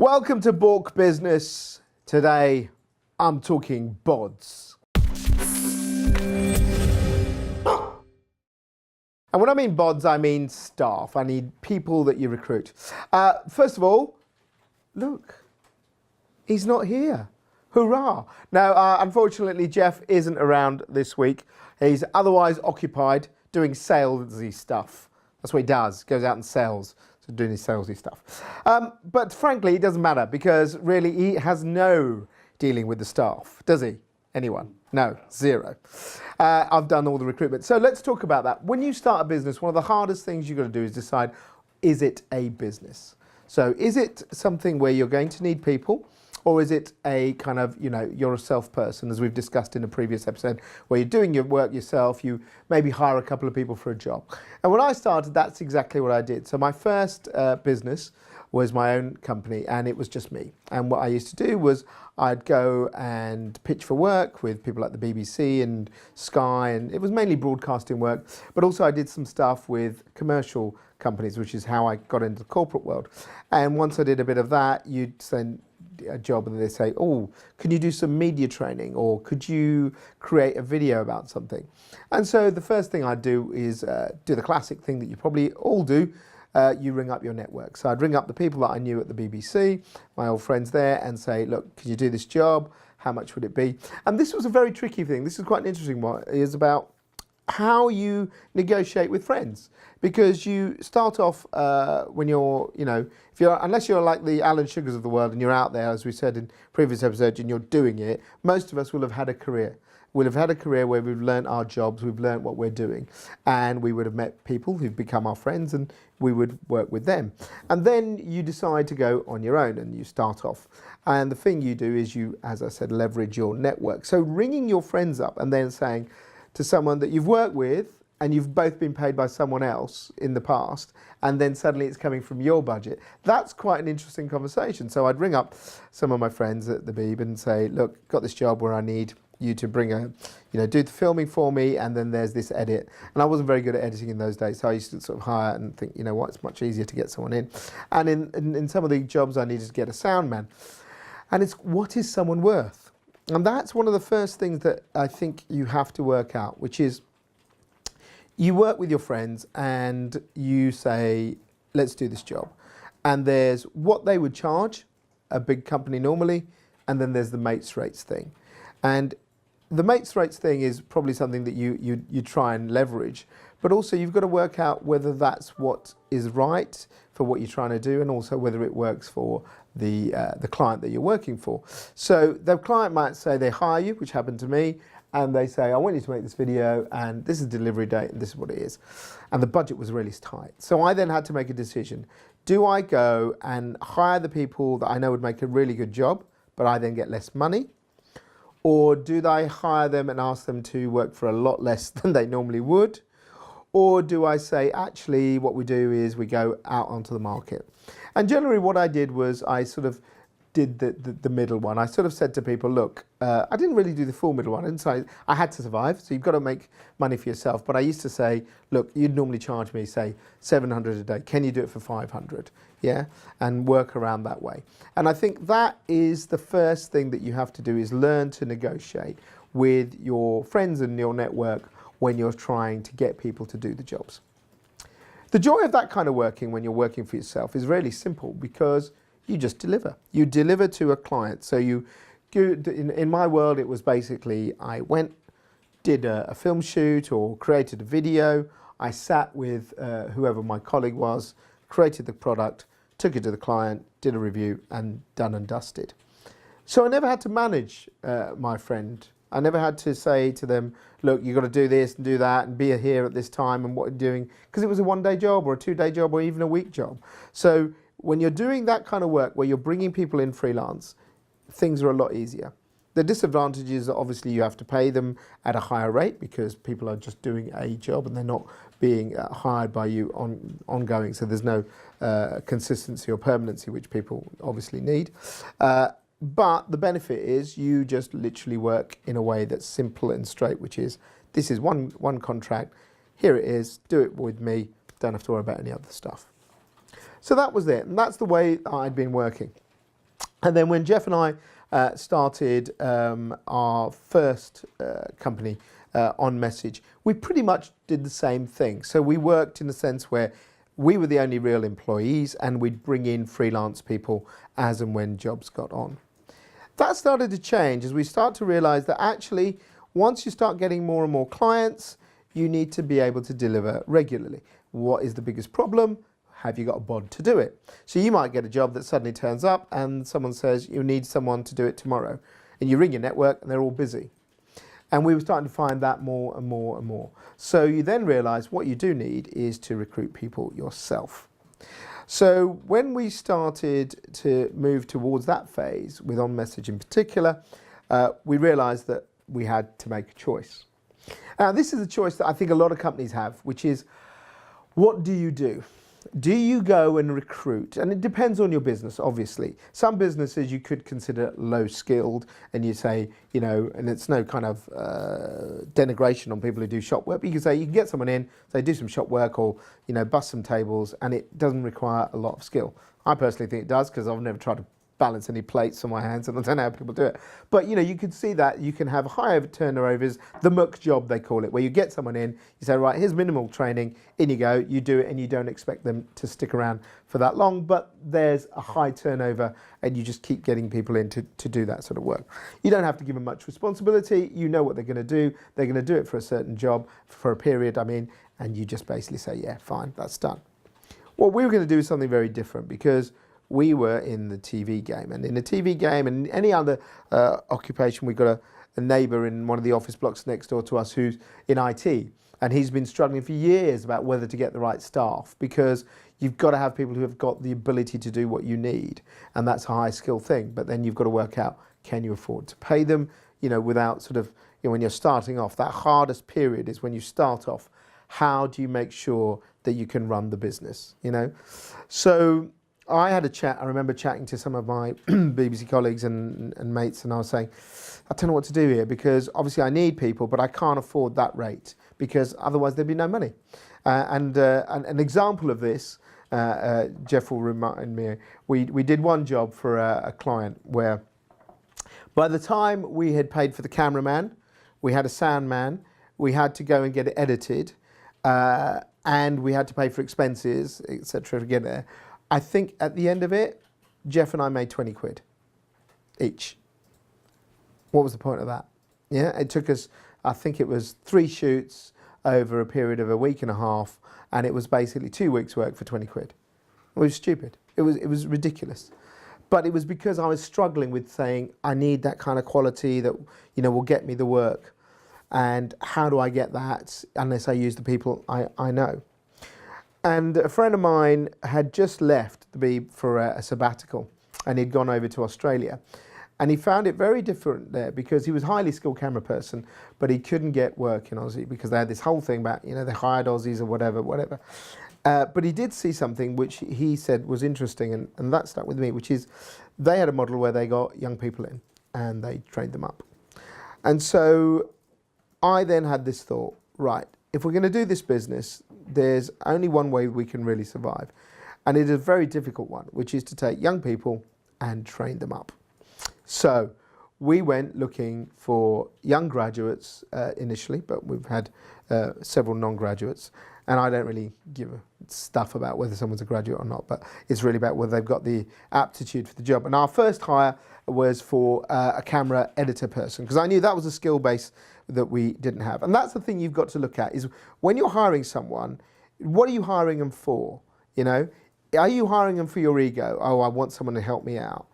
Welcome to Bork Business. Today I'm talking Bods. And when I mean Bods, I mean staff. I need people that you recruit. First of all, look, he's not here. Hurrah. Now, unfortunately, Geoff isn't around this week. He's otherwise occupied doing salesy stuff. That's what he does, goes out and sells. So doing his salesy stuff. But frankly, it doesn't matter because really he has no dealing with the staff, does he? Anyone? No, zero. I've done all the recruitment. So let's talk about that. When you start a business, one of the hardest things you've got to do is decide, is it a business? So is it something where you're going to need people? Or is it a kind of, you're a self person, as we've discussed in a previous episode, where you're doing your work yourself, you maybe hire a couple of people for a job. And when I started, that's exactly what I did. So my first business was my own company, and it was just me. And what I used to do was I'd go and pitch for work with people like the BBC and Sky, and it was mainly broadcasting work, but also I did some stuff with commercial companies, which is how I got into the corporate world. And once I did a bit of that, you'd send a job and they say, oh, can you do some media training, or could you create a video about something? And so the first thing I'd do is do the classic thing that you probably all do. You ring up your network. So I'd ring up the people that I knew at the BBC, my old friends there, and say, look, can you do this job? How much would it be? And this was a very tricky thing. This is quite an interesting one. It is about how you negotiate with friends, because you start off when you're, unless you're like the Alan Sugars of the world and you're out there, as we said in previous episodes, and you're doing it, most of us will have had a career. We'll have had a career where we've learned our jobs, we've learned what we're doing, and we would have met people who've become our friends and we would work with them. And then you decide to go on your own and you start off. And the thing you do is you, as I said, leverage your network. So ringing your friends up and then saying to someone that you've worked with and you've both been paid by someone else in the past, and then suddenly it's coming from your budget. That's quite an interesting conversation. So I'd ring up some of my friends at the Beeb and say, look, got this job where I need you to bring do the filming for me, and then there's this edit. And I wasn't very good at editing in those days, so I used to sort of hire and think, you know what, it's much easier to get someone in. And in some of the jobs I needed to get a sound man. And it's, what is someone worth? And that's one of the first things that I think you have to work out, which is you work with your friends and you say, let's do this job. And there's what they would charge, a big company normally, and then there's the mates rates thing. And the mates rates thing is probably something that you try and leverage, but also you've got to work out whether that's what is right for what you're trying to do, and also whether it works for the client that you're working for. So the client might say they hire you, which happened to me, and they say, I want you to make this video, and this is the delivery date, and this is what it is. And the budget was really tight. So I then had to make a decision. Do I go and hire the people that I know would make a really good job, but I then get less money? Or do I hire them and ask them to work for a lot less than they normally would? Or do I say, actually, what we do is we go out onto the market? And generally what I did was I sort of did the middle one. I sort of said to people, look, I didn't really do the full middle one. And so I had to survive, so you've got to make money for yourself. But I used to say, look, you'd normally charge me, say, 700 a day. Can you do it for 500? Yeah, and work around that way. And I think that is the first thing that you have to do, is learn to negotiate with your friends and your network when you're trying to get people to do the jobs. The joy of that kind of working when you're working for yourself is really simple, because you just deliver. You deliver to a client. So in my world, it was basically I went, did a film shoot or created a video. I sat with whoever my colleague was, created the product, took it to the client, did a review, and done and dusted. So I never had to manage my friend. I never had to say to them, look, you've got to do this and do that and be here at this time and what you're doing, because it was a one-day job or a two-day job or even a week job. So when you're doing that kind of work where you're bringing people in freelance, things are a lot easier. The disadvantage is that obviously you have to pay them at a higher rate, because people are just doing a job and they're not being hired by you ongoing. So there's no consistency or permanency, which people obviously need. But the benefit is you just literally work in a way that's simple and straight, which is, this is one contract, here it is, do it with me, don't have to worry about any other stuff. So that was it, and that's the way I'd been working. And then when Geoff and I started our first company, On Message, we pretty much did the same thing. So we worked in a sense where we were the only real employees, and we'd bring in freelance people as and when jobs got on. That started to change as we start to realize that actually, once you start getting more and more clients, you need to be able to deliver regularly. What is the biggest problem? Have you got a bod to do it? So you might get a job that suddenly turns up and someone says you need someone to do it tomorrow. And you ring your network and they're all busy. And we were starting to find that more and more and more. So you then realize what you do need is to recruit people yourself. So when we started to move towards that phase, with On Message in particular, we realized that we had to make a choice. Now this is a choice that I think a lot of companies have, which is, what do you do? Do you go and recruit? And it depends on your business, obviously. Some businesses you could consider low skilled, and you say, you know, and it's no kind of denigration on people who do shop work, but you can say you can get someone in, say do some shop work, or, you know, bust some tables, and it doesn't require a lot of skill. I personally think it does, because I've never tried to balance any plates on my hands, and I don't know how people do it. But you know, you could see that you can have high turnovers, the muck job they call it, where you get someone in, you say, right, here's minimal training, in you go, you do it, and you don't expect them to stick around for that long, but there's a high turnover, and you just keep getting people in to do that sort of work. You don't have to give them much responsibility, you know what they're going to do, they're going to do it for a certain job, for a period, I mean, and you just basically say, yeah, fine, that's done. What we were going to do is something very different, because we were in the TV game, and in the TV game and any other occupation, we've got a neighbour in one of the office blocks next door to us who's in IT, and he's been struggling for years about whether to get the right staff, because you've got to have people who have got the ability to do what you need, and that's a high skill thing, but then you've got to work out, can you afford to pay them, you know, without sort of, you know, when you're starting off, that hardest period is when you start off. How do you make sure that you can run the business, you know? So I had a chat, I remember chatting to some of my BBC colleagues and mates, and I was saying, I don't know what to do here, because obviously I need people, but I can't afford that rate, because otherwise there'd be no money. And an example of this, Geoff will remind me, we did one job for a client where by the time we had paid for the cameraman, we had a sound man, we had to go and get it edited, and we had to pay for expenses, etc. to get there. I think at the end of it, Geoff and I made 20 quid each. What was the point of that? Yeah, it took us, I think it was 3 shoots over a period of a week and a half, and it was basically 2 weeks' work for 20 quid. It was stupid. It was ridiculous. But it was because I was struggling with saying, I need that kind of quality that, you know, will get me the work. And how do I get that unless I use the people I know? And a friend of mine had just left the Beeb for a sabbatical, and he'd gone over to Australia. And he found it very different there, because he was a highly skilled camera person, but he couldn't get work in Aussie because they had this whole thing about, you know, they hired Aussies or whatever. But he did see something which he said was interesting, and that stuck with me, which is they had a model where they got young people in and they trained them up. And so I then had this thought, right, if we're going to do this business, there's only one way we can really survive. And it is a very difficult one, which is to take young people and train them up. So we went looking for young graduates initially, but we've had several non-graduates. And I don't really give a stuff about whether someone's a graduate or not, but it's really about whether they've got the aptitude for the job. And our first hire was for a camera editor person, because I knew that was a skill base that we didn't have. And that's the thing you've got to look at, is when you're hiring someone, what are you hiring them for? You know, are you hiring them for your ego? Oh, I want someone to help me out.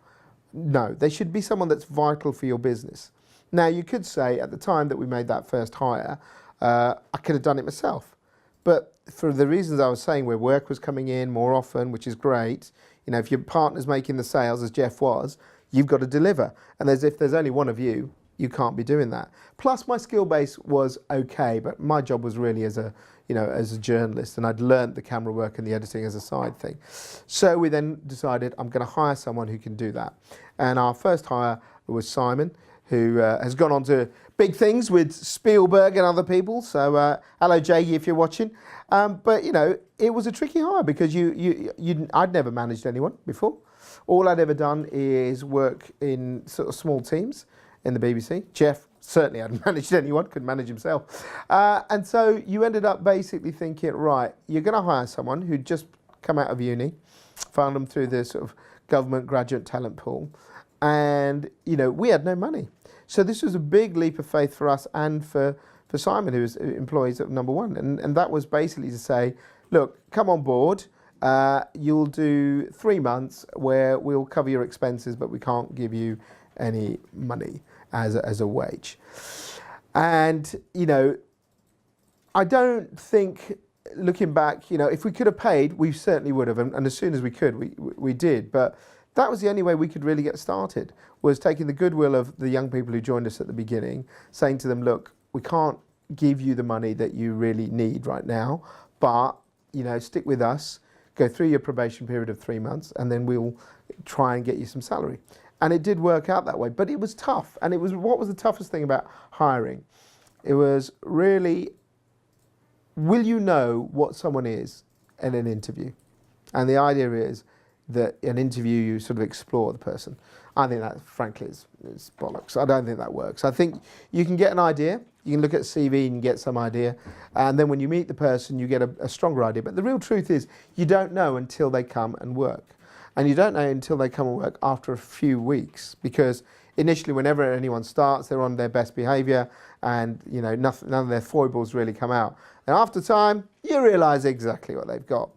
No, they should be someone that's vital for your business. Now, you could say at the time that we made that first hire, I could have done it myself. But for the reasons I was saying, where work was coming in more often, which is great, you know, if your partner's making the sales, as Geoff was, you've got to deliver. And if there's only one of you, you can't be doing that. Plus, my skill base was okay, but my job was really as a, you know, as a journalist, and I'd learned the camera work and the editing as a side thing. So we then decided, I'm going to hire someone who can do that. And our first hire was Simon, who has gone on to big things with Spielberg and other people. So hello, Jay, if you're watching. But you know, it was a tricky hire, because I'd never managed anyone before. All I'd ever done is work in sort of small teams in the BBC. Geoff certainly hadn't managed anyone, couldn't manage himself. And so you ended up basically thinking, right, you're going to hire someone who'd just come out of uni, found them through the sort of government graduate talent pool, and we had no money. So this was a big leap of faith for us and for Simon, who was employees at Number One. And that was basically to say, look, come on board, you'll do 3 months where we'll cover your expenses, but we can't give you any money as a wage. And, I don't think, looking back, if we could have paid, we certainly would have. And as soon as we could, we did. But that was the only way we could really get started, was taking the goodwill of the young people who joined us at the beginning, saying to them, look, we can't give you the money that you really need right now, but, stick with us, go through your probation period of 3 months, and then we'll try and get you some salary. And it did work out that way, but it was tough. And what was the toughest thing about hiring? It was really, will you know what someone is in an interview? And the idea is that in an interview you sort of explore the person. I think that, frankly, is bollocks. I don't think that works. I think you can get an idea, you can look at a CV and get some idea, and then when you meet the person you get a stronger idea. But the real truth is you don't know until they come and work. And you don't know until they come and work after a few weeks, because initially whenever anyone starts, they're on their best behaviour, and none of their foibles really come out. And after time, you realise exactly what they've got.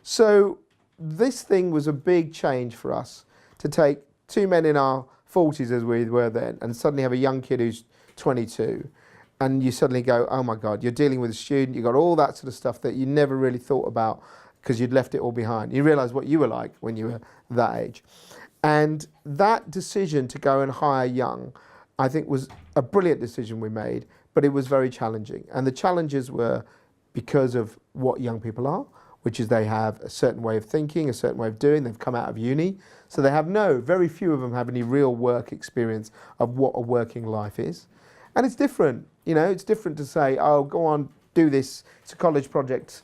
So this thing was a big change for us, to take 2 men in our 40s as we were then, and suddenly have a young kid who's 22, and you suddenly go, oh my God, you're dealing with a student, you've got all that sort of stuff that you never really thought about because you'd left it all behind. You realise what you were like when you were that age. And that decision to go and hire young, I think, was a brilliant decision we made, but it was very challenging. And the challenges were because of what young people are, which is they have a certain way of thinking, a certain way of doing. They've come out of uni, so they have very few of them have any real work experience of what a working life is. And it's different, it's different to say, oh, go on, do this, it's a college project,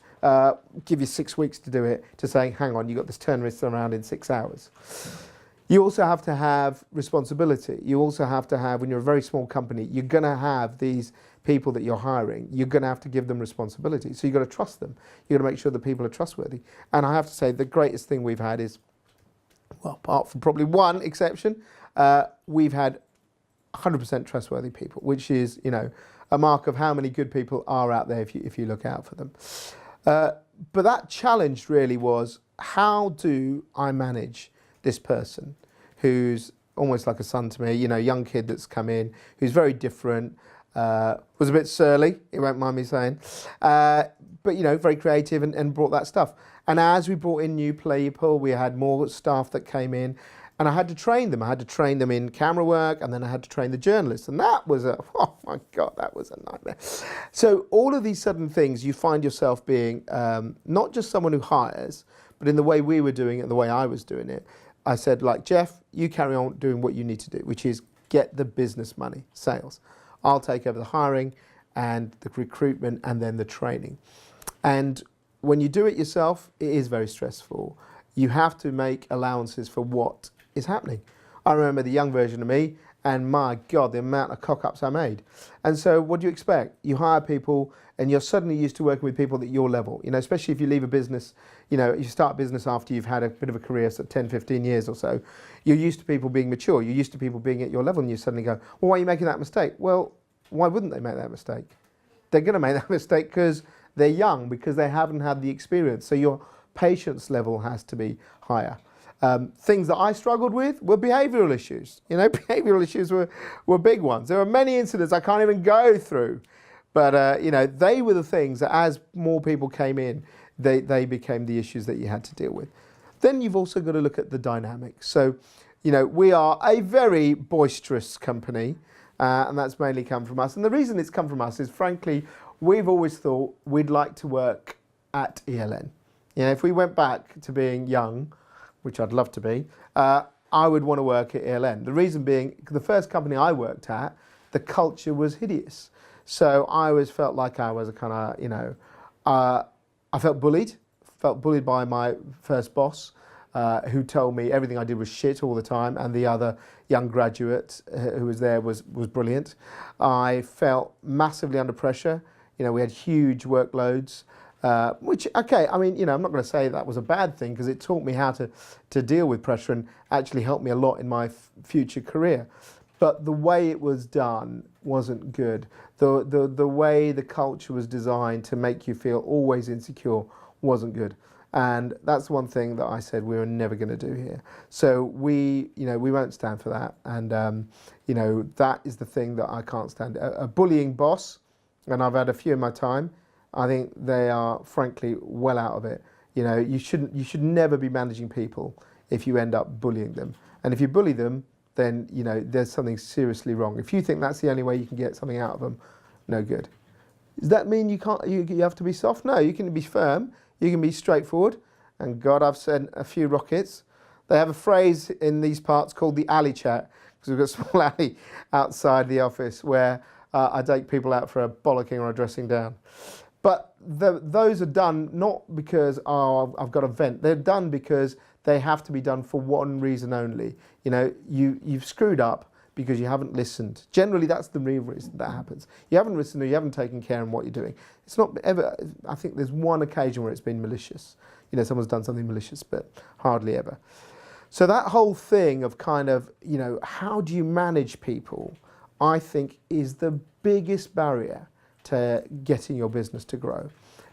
give you 6 weeks to do it, to saying, hang on, you've got this turnaround around in 6 hours. You also have to have responsibility. You also have to have, when you're a very small company, you're going to have these people that you're hiring, you're going to have to give them responsibility. So you've got to trust them. You've got to make sure that people are trustworthy. And I have to say, the greatest thing we've had is, well, apart from probably one exception, we've had 100% trustworthy people, which is, a mark of how many good people are out there if you look out for them. But that challenge really was, how do I manage this person who's almost like a son to me, young kid that's come in, who's very different, was a bit surly, you won't mind me saying, but very creative and brought that stuff. And as we brought in new people, we had more staff that came in, and I had to train them. I had to train them in camera work, and then I had to train the journalists, and that was oh my God, that was a nightmare. So all of these sudden things, you find yourself being not just someone who hires, but in the way we were doing it, the way I was doing it, I said, like, Geoff, you carry on doing what you need to do, which is get the business money, sales. I'll take over the hiring and the recruitment and then the training. And when you do it yourself, it is very stressful. You have to make allowances for what is happening. I remember the young version of me, and my God, the amount of cock-ups I made. And so what do you expect? You hire people and you're suddenly used to working with people at your level, especially if you leave a business, you start a business after you've had a bit of a career, so 10, 15 years or so. You're used to people being mature. You're used to people being at your level, and you suddenly go, well, why are you making that mistake? Well, why wouldn't they make that mistake? They're going to make that mistake because they're young, because they haven't had the experience. So your patience level has to be higher. Things that I struggled with were behavioural issues. Behavioural issues were big ones. There were many incidents I can't even go through. But, they were the things that as more people came in, they became the issues that you had to deal with. Then you've also got to look at the dynamics. So, we are a very boisterous company, and that's mainly come from us. And the reason it's come from us is, frankly, we've always thought we'd like to work at ELN. If we went back to being young, which I'd love to be, I would want to work at ELN. The reason being, the first company I worked at, the culture was hideous. So I always felt like I was a kind of, I felt bullied by my first boss. who told me everything I did was shit all the time, and the other young graduate who was there was brilliant. I felt massively under pressure. You know, we had huge workloads, which, okay, I mean, you know, I'm not going to say that was a bad thing, because it taught me how to deal with pressure and actually helped me a lot in my future career. But the way it was done wasn't good. The way the culture was designed to make you feel always insecure wasn't good. And that's one thing that I said we were never going to do here. So we won't stand for that. And, you know, that is the thing that I can't stand. A bullying boss, and I've had a few in my time, I think they are frankly well out of it. You know, you should never be managing people if you end up bullying them. And if you bully them, then, you know, there's something seriously wrong. If you think that's the only way you can get something out of them, no good. Does that mean you have to be soft? No, you can be firm. You can be straightforward, and God, I've sent a few rockets. They have a phrase in these parts called the alley chat, because we've got a small alley outside the office where I take people out for a bollocking or a dressing down. But those are done not because, oh, I've got a vent. They're done because they have to be done for one reason only. You know, you've screwed up because you haven't listened. Generally, that's the real reason that happens. You haven't listened, or you haven't taken care of what you're doing. It's not ever, I think there's one occasion where it's been malicious. You know, someone's done something malicious, but hardly ever. So that whole thing of kind of, you know, how do you manage people, I think is the biggest barrier to getting your business to grow.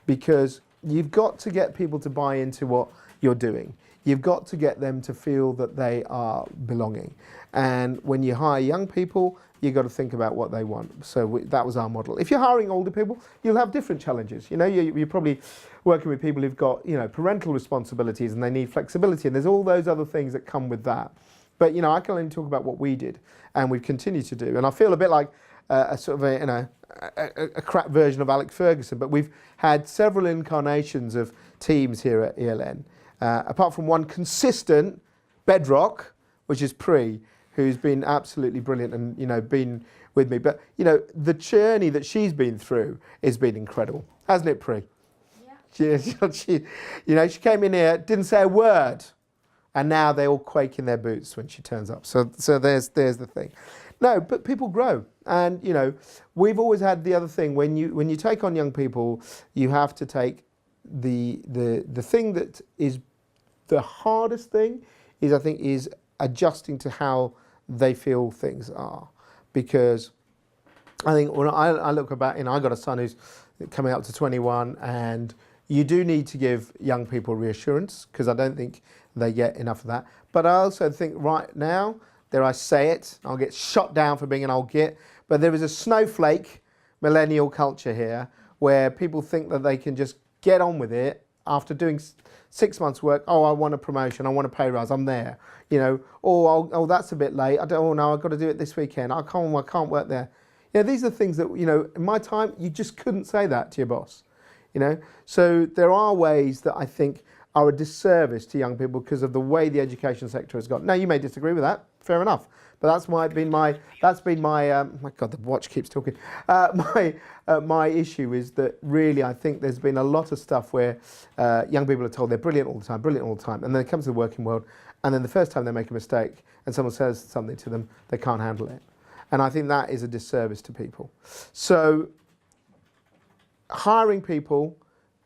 Because you've got to get people to buy into what you're doing. You've got to get them to feel that they are belonging. And when you hire young people, you've got to think about what they want. So that was our model. If you're hiring older people, you'll have different challenges. You know, you're probably working with people who've got, you know, parental responsibilities and they need flexibility, and there's all those other things that come with that. But, you know, I can only talk about what we did and we've continued to do. And I feel a bit like a sort of a, you know, a crap version of Alex Ferguson, but we've had several incarnations of teams here at ELN. Apart from one consistent bedrock, which is Pri, who's been absolutely brilliant and, you know, been with me. But, you know, the journey that she's been through has been incredible, hasn't it, Pri? Yeah. She, you know, she came in here, didn't say a word, and now they all quake in their boots when she turns up. So there's the thing. No, but people grow, and, you know, we've always had the other thing. When you take on young people, you have to take the thing that is the hardest thing is, I think, is adjusting to how they feel things are. Because I think when I look about, you know, I got a son who's coming up to 21, and you do need to give young people reassurance, because I don't think they get enough of that. But I also think right now, dare I say it, I'll get shot down for being an old git, but there is a snowflake millennial culture here where people think that they can just get on with it after doing 6 months work. Oh, I want a promotion, I want a pay rise, I'm there. You know, oh, that's a bit late. Oh no, I've got to do it this weekend. I can't work there. You know, these are things that, you know, in my time, you just couldn't say that to your boss. You know, so there are ways that I think are a disservice to young people because of the way the education sector has gone. Now, you may disagree with that, fair enough, but that's been my my God, the watch keeps talking. My issue is that really I think there's been a lot of stuff where young people are told they're brilliant all the time, and then they come to the working world, and then the first time they make a mistake and someone says something to them, they can't handle it. And I think that is a disservice to people. So hiring people,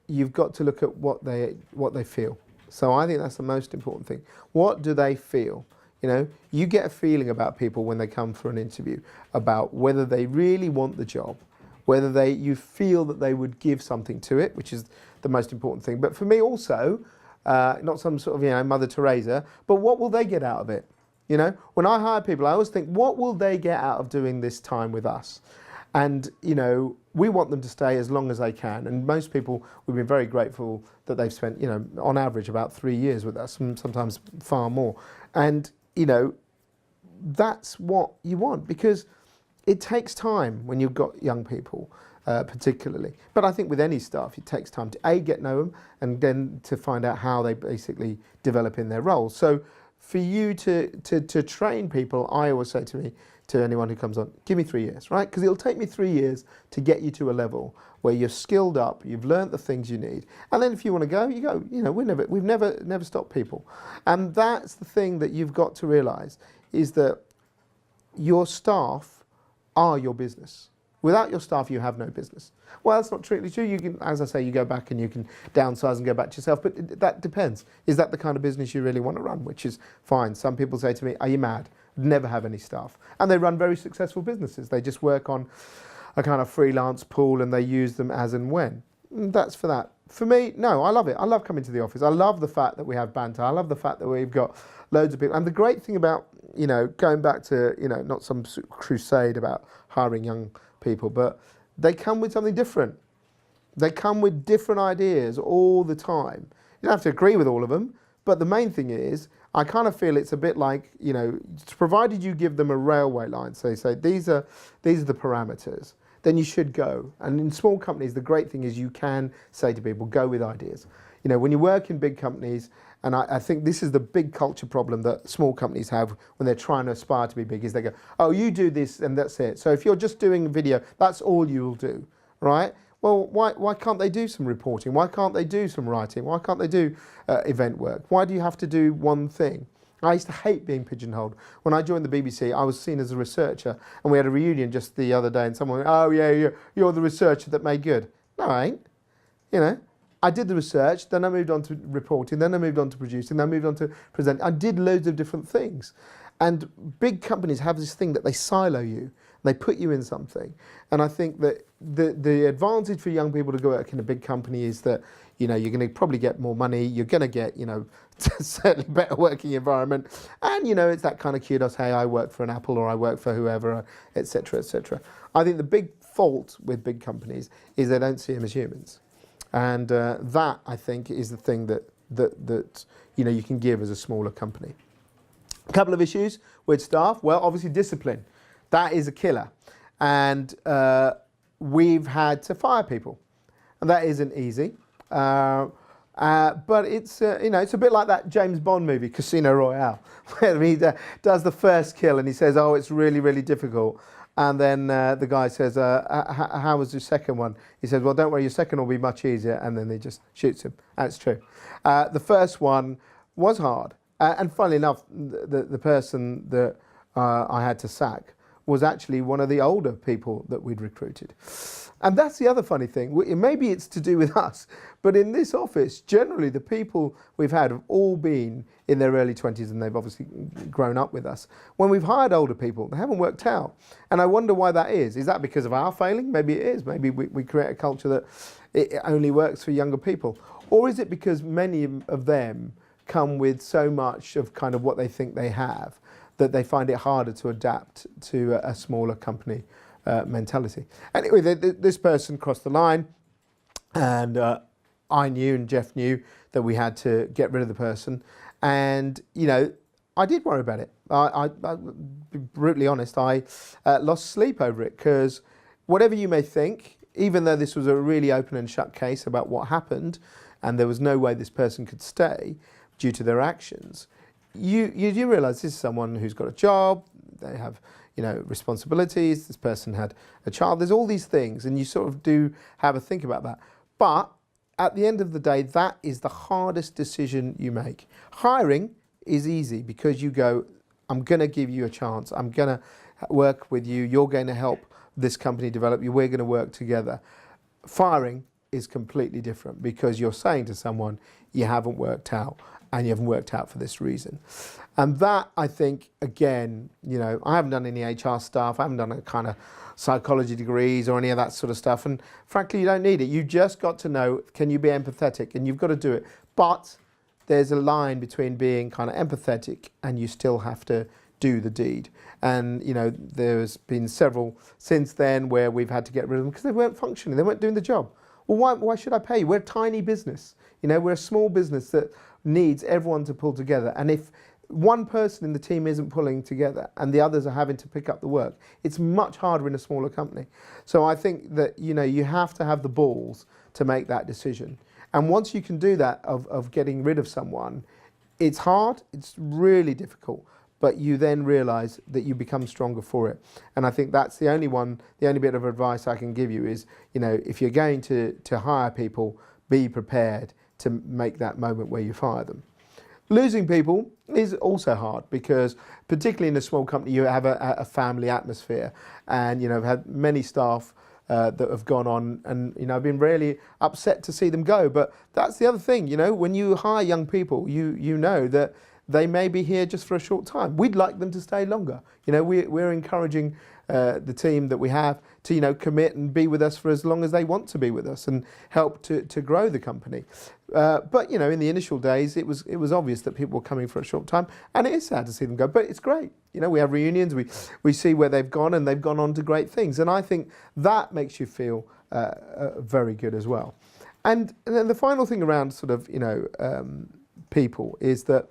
you've got to look at what they feel. So I think that's the most important thing. What do they feel? You know, you get a feeling about people when they come for an interview about whether they really want the job, whether you feel that they would give something to it, which is the most important thing. But for me also, not some sort of, you know, Mother Teresa, but what will they get out of it? You know, when I hire people, I always think, what will they get out of doing this time with us? And, you know, we want them to stay as long as they can. And most people, we've been very grateful that they've spent, you know, on average about 3 years with us, and sometimes far more. And, you know, that's what you want, because it takes time when you've got young people, particularly. But I think with any staff, it takes time to, A, get to know them, and then to find out how they basically develop in their roles. So for you to train people, I always say to anyone who comes on, give me 3 years, right? Because it'll take me 3 years to get you to a level where you're skilled up, you've learnt the things you need, and then if you want to go, you go. You know, we've never stopped people, and that's the thing that you've got to realise is that your staff are your business. Without your staff, you have no business. Well, that's not strictly true. You can, as I say, you go back and you can downsize and go back to yourself, but that depends. Is that the kind of business you really want to run? Which is fine. Some people say to me, are you mad? Never have any staff. And they run very successful businesses. They just work on a kind of freelance pool and they use them as and when. That's for that. For me, no, I love it. I love coming to the office. I love the fact that we have banter. I love the fact that we've got loads of people. And the great thing about, you know, going back to, you know, not some crusade about hiring young people, but they come with something different. They come with different ideas all the time. You don't have to agree with all of them, but the main thing is, I kind of feel it's a bit like, you know, provided you give them a railway line, so you say, these are the parameters, then you should go. And in small companies, the great thing is you can say to people, go with ideas. You know, when you work in big companies, and I think this is the big culture problem that small companies have when they're trying to aspire to be big, is they go, oh, you do this and that's it. So if you're just doing video, that's all you'll do, right? Well, why can't they do some reporting? Why can't they do some writing? Why can't they do event work? Why do you have to do one thing? I used to hate being pigeonholed. When I joined the BBC, I was seen as a researcher, and we had a reunion just the other day, and someone went, oh yeah, you're the researcher that made good. No, I ain't. You know, I did the research, then I moved on to reporting, then I moved on to producing, then I moved on to presenting. I did loads of different things. And big companies have this thing that they silo you, they put you in something. And I think that the advantage for young people to go work in a big company is that, you know, you're going to probably get more money, you're going to get, you know, certainly better working environment. And, you know, it's that kind of kudos, hey, I work for an Apple or I work for whoever, et cetera, et cetera. I think the big fault with big companies is they don't see them as humans. And that, I think, is the thing that you know, you can give as a smaller company. A couple of issues with staff. Well, obviously discipline. That is a killer. And we've had to fire people. And that isn't easy. But it's, you know, it's a bit like that James Bond movie, Casino Royale, where he does the first kill and he says, oh, it's really, really difficult. And then the guy says, how was your second one? He says, well, don't worry, your second will be much easier. And then he just shoots him. And it's true. The first one was hard. And funnily enough, the person that I had to sack was actually one of the older people that we'd recruited. And that's the other funny thing. Maybe it's to do with us, but in this office, generally the people we've had have all been in their early 20s and they've obviously grown up with us. When we've hired older people, they haven't worked out. And I wonder why that is. Is that because of our failing? Maybe it is. Maybe we create a culture that it only works for younger people. Or is it because many of them come with so much of kind of what they think they have that they find it harder to adapt to a smaller company mentality. Anyway, this person crossed the line, and I knew and Geoff knew that we had to get rid of the person. And, you know, I did worry about it. I'll be brutally honest, I lost sleep over it, because whatever you may think, even though this was a really open and shut case about what happened, and there was no way this person could stay due to their actions, you do realise this is someone who's got a job, they have, you know, responsibilities, this person had a child, there's all these things, and you sort of do have a think about that. But at the end of the day, that is the hardest decision you make. Hiring is easy because you go, I'm going to give you a chance, I'm going to work with you, you're going to help this company develop you, we're going to work together. Firing is completely different because you're saying to someone, you haven't worked out, and you haven't worked out for this reason. And that, I think, again, you know, I haven't done any HR stuff, I haven't done a kind of psychology degrees or any of that sort of stuff, and frankly, you don't need it. You just got to know, can you be empathetic, and you've got to do it. But there's a line between being kind of empathetic and you still have to do the deed. And, you know, there's been several since then where we've had to get rid of them because they weren't functioning, they weren't doing the job. Well, why should I pay you? We're a tiny business. You know, we're a small business that needs everyone to pull together. And if one person in the team isn't pulling together and the others are having to pick up the work, it's much harder in a smaller company. So I think that, you know, you have to have the balls to make that decision. And once you can do that of getting rid of someone, It's hard, it's really difficult, but you then realise that you become stronger for it. And I think that's the only bit of advice I can give you is, if you're going to hire people, be prepared to make that moment where you fire them. Losing people is also hard because, particularly in a small company, you have a family atmosphere, and I've had many staff that have gone on, and I've been really upset to see them go. But that's the other thing, when you hire young people, you know that they may be here just for a short time. We'd like them to stay longer. We're encouraging the team that we have to commit and be with us for as long as they want to be with us and help to grow the company. But in the initial days, it was obvious that people were coming for a short time, and it is sad to see them go. But it's great. We have reunions. We see where they've gone, and they've gone on to great things. And I think that makes you feel very good as well. And then the final thing around sort of people is that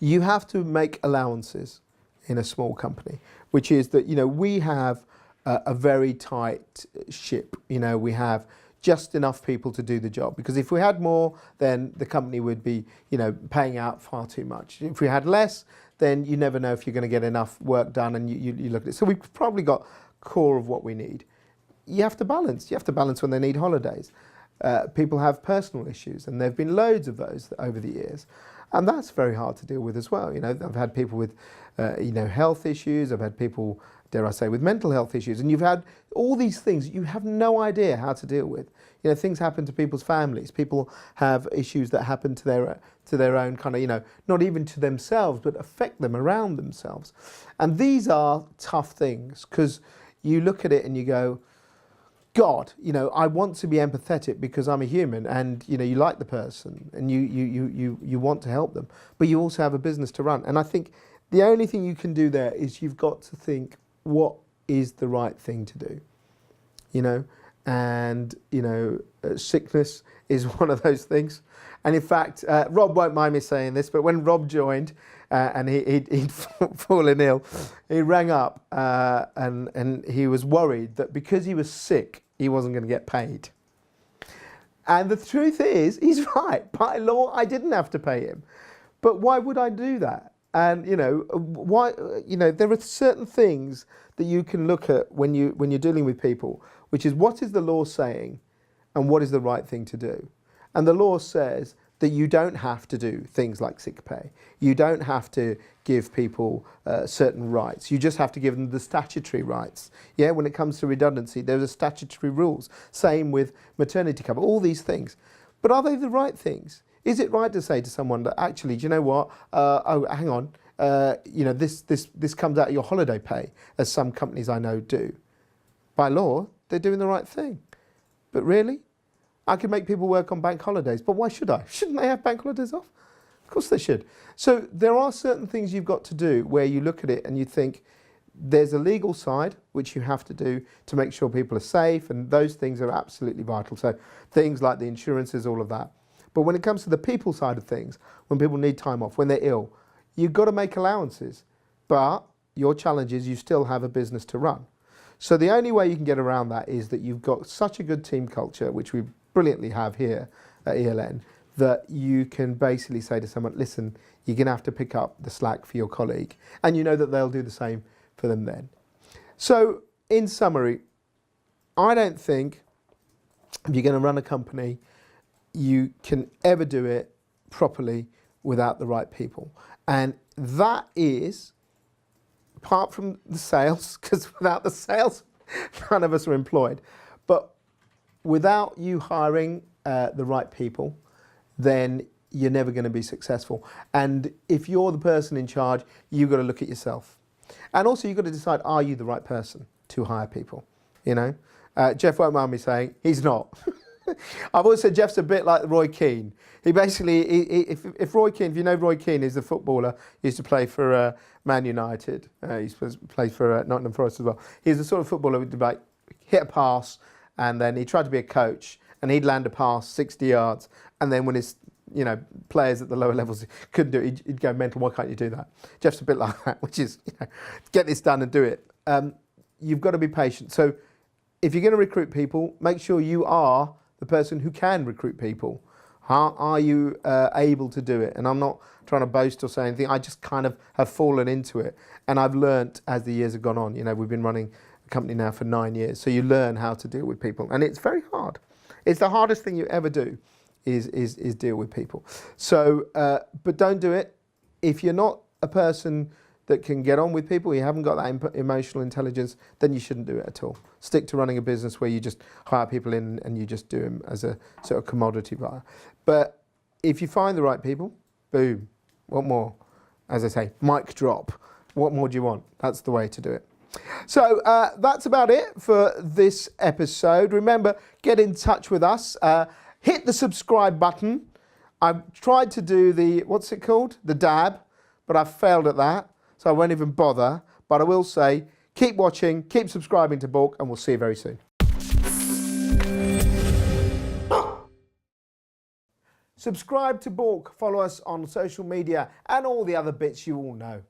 you have to make allowances in a small company, which is that we have a very tight ship. We have just enough people to do the job, because if we had more, then the company would be paying out far too much. If we had less, then you never know if you're going to get enough work done, and you look at it. So we've probably got core of what we need. You have to balance. You have to balance when they need holidays. People have personal issues, and there have been loads of those over the years. And that's very hard to deal with as well. I've had people with, health issues. I've had people, dare I say, with mental health issues. And you've had all these things you have no idea how to deal with. Things happen to people's families. People have issues that happen to their own kind of, not even to themselves, but affect them around themselves. And these are tough things, because you look at it and you go, God, I want to be empathetic because I'm a human, and you like the person and you want to help them, but you also have a business to run. And I think the only thing you can do there is you've got to think, what is the right thing to do? And sickness is one of those things. And in fact, Rob won't mind me saying this, but when Rob joined and he'd fallen ill, he rang up and he was worried that because he was sick, he wasn't going to get paid. And the truth is, he's right. By law, I didn't have to pay him. But why would I do that? And why? There are certain things that you can look at when you're dealing with people, which is, what is the law saying, and what is the right thing to do? And the law says that you don't have to do things like sick pay. You don't have to give people certain rights. You just have to give them the statutory rights. Yeah, when it comes to redundancy, there's a statutory rules. Same with maternity cover, all these things. But are they the right things? Is it right to say to someone that, actually, do you know what? Oh, hang on. This comes out of your holiday pay, as some companies I know do. By law, they're doing the right thing. But really? I could make people work on bank holidays, but why should I? Shouldn't they have bank holidays off? Of course they should. So there are certain things you've got to do where you look at it and you think, there's a legal side which you have to do to make sure people are safe, and those things are absolutely vital. So things like the insurances, all of that. But when it comes to the people side of things, when people need time off, when they're ill, you've got to make allowances. But your challenge is you still have a business to run. So the only way you can get around that is that you've got such a good team culture, which we brilliantly have here at ELN, that you can basically say to someone, listen, you're going to have to pick up the slack for your colleague, and you know that they'll do the same for them then. So in summary, I don't think if you're going to run a company, you can ever do it properly without the right people. And that is, apart from the sales, because without the sales, none of us are employed. But without you hiring the right people, then you're never going to be successful. And if you're the person in charge, you've got to look at yourself. And also you've got to decide, are you the right person to hire people? Geoff won't mind me saying, he's not. I've always said Geoff's a bit like Roy Keane. He basically, if Roy Keane, if you know Roy Keane, is the footballer, he used to play for Man United. He used to play for Nottingham Forest as well. He's the sort of footballer who would like hit a pass, and then he tried to be a coach, and he'd land a pass 60 yards, and then when his players at the lower levels couldn't do it, he'd go mental. Why can't you do that? Geoff's a bit like that, which is get this done and do it. You've got to be patient. So if you're going to recruit people, make sure you are the person who can recruit people. How are you able to do it? And I'm not trying to boast or say anything. I just kind of have fallen into it. And I've learnt as the years have gone on. You know, we've been running a company now for 9 years. So you learn how to deal with people. And it's very hard. It's the hardest thing you ever do is deal with people. So, but don't do it. If you're not a person that can get on with people, you haven't got that emotional intelligence, then you shouldn't do it at all. Stick to running a business where you just hire people in and you just do them as a sort of commodity buyer. But if you find the right people, boom, what more? As I say, mic drop. What more do you want? That's the way to do it. So that's about it for this episode. Remember, get in touch with us. Hit the subscribe button. I've tried to do the, what's it called? The dab, but I've failed at that. So I won't even bother, but I will say, keep watching, keep subscribing to Bork, and we'll see you very soon. Subscribe to Bork, follow us on social media, and all the other bits you all know.